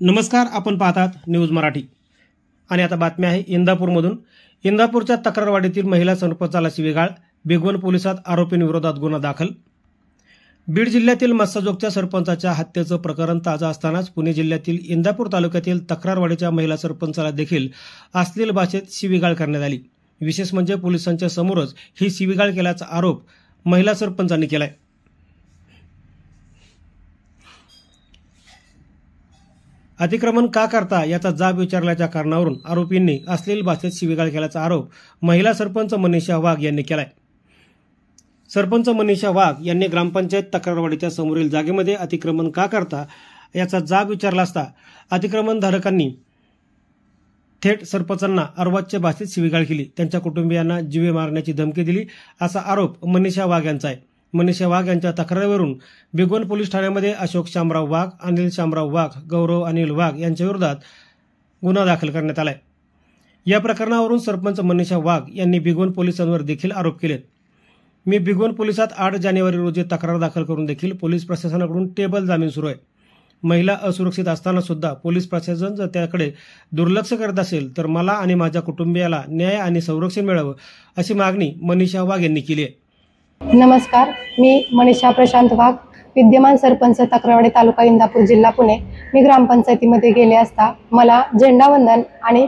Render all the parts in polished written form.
नमस्कार, आपण पाहतात न्यूज मराठी आणि आता बातमी आहे इंदापूरमधून। इंदापूरच्या तक्रारवाडीतील महिला सरपंचाला शिवीगाळ, भिगवण पोलिसात आरोपींविरोधात गुन्हा दाखल। बीड जिल्ह्यातील मस्साजोगच्या सरपंचाच्या हत्येचं प्रकरण ताजा असतानाच पुणे जिल्ह्यातील इंदापूर तालुक्यातील तक्रारवाडीच्या महिला सरपंचाला देखील अश्लील भाषेत शिवीगाळ करण्यात आली। विशेष म्हणजे पोलिसांच्या समोरच ही शिवीगाळ केल्याचा आरोप महिला सरपंचांनी केलाय। अतिक्रमण का करता याचा जाब विचारल्याच्या कारणावरून आरोपींनी अश्लील भाषेत शिवीगाळ केल्याचा आरोप महिला सरपंच मनीषा वाघ यांनी केलाय। सरपंच मनीषा वाघ यांनी ग्रामपंचायत तक्रारवाडीच्या समोरील जागेमध्ये अतिक्रमण का करता याचा जाब विचारला असता अतिक्रमणधारकांनी थेट सरपंचांना अर्वाच्य भाषेत शिवीगाळ केली, त्यांच्या कुटुंबियांना जीवे मारण्याची धमकी दिली असा आरोप मनीषा वाघ यांचा आहे। मनीषा वाघ यांच्या तक्रारीवरून भिगवण पोलीस ठाण्यामध्ये अशोक शामराव वाघ, अनिल शामराव वाघ, गौरव अनिल वाघ यांच्या विरोधात गुन्हा दाखल करण्यात आलाय। या प्रकरणावरून सरपंच मनीषा वाघ यांनी भिगवण पोलिसांवर देखील आरोप केलेत। मी भिगवण पोलिसात 8 जानेवारी रोजी तक्रार दाखल करून देखील पोलीस प्रशासनाकडून टेबल जामीन सुरू आहे। महिला असुरक्षित असताना सुद्धा पोलीस प्रशासन जर त्याकडे दुर्लक्ष करत असेल तर मला आणि माझ्या कुटुंबियाला न्याय आणि संरक्षण मिळावं अशी मागणी मनीषा वाघ यांनी केली आहे। नमस्कार, मी मनीषा प्रशांत वाघ, विद्यमान सरपंच तक्रारवाडी तालुका इंदापूर जिल्हा पुणे। मी ग्रामपंचायतीमध्ये गेले असता मला झेंडावंदन आणि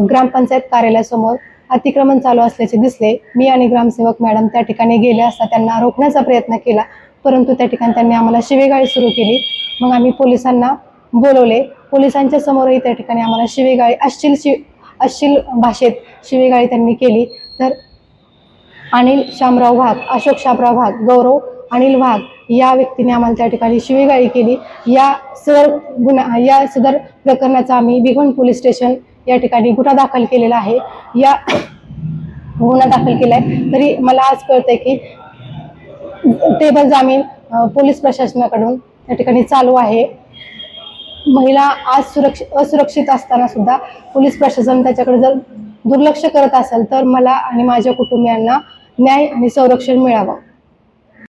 ग्रामपंचायत कार्यालयासमोर अतिक्रमण चालू असल्याचे दिसले। मी आणि ग्रामसेवक मॅडम त्या ठिकाणी गेले असता त्यांना रोखण्याचा प्रयत्न केला, परंतु त्या ठिकाणी त्यांनी आम्हाला शिवीगाळी सुरू केली। मग आम्ही पोलिसांना बोलवले। पोलिसांच्या समोरही त्या ठिकाणी आम्हाला शिवीगाळी अश्लील भाषेत शिवीगाळी त्यांनी केली। तर अनिल शामराव वाघ, अशोक शामराव वाघ, गौरव अनिल वाघ या व्यक्तीने आम्हाला त्या ठिकाणी शिवीगाळी केली। या सदर प्रकरणाचा आम्ही भिगवण पोलीस स्टेशन या ठिकाणी गुन्हा दाखल केलेला आहे। या गुन्हा दाखल केलाय तरी मला आज कळतंय की टेबल जामीन पोलीस प्रशासनाकडून त्या ठिकाणी चालू आहे। महिला आज असुरक्षित असताना सुद्धा पोलीस प्रशासन त्याच्याकडे जर दुर्लक्ष करत असेल तर मला आणि माझ्या कुटुंबियांना न्याय आणि संरक्षण मिळावं।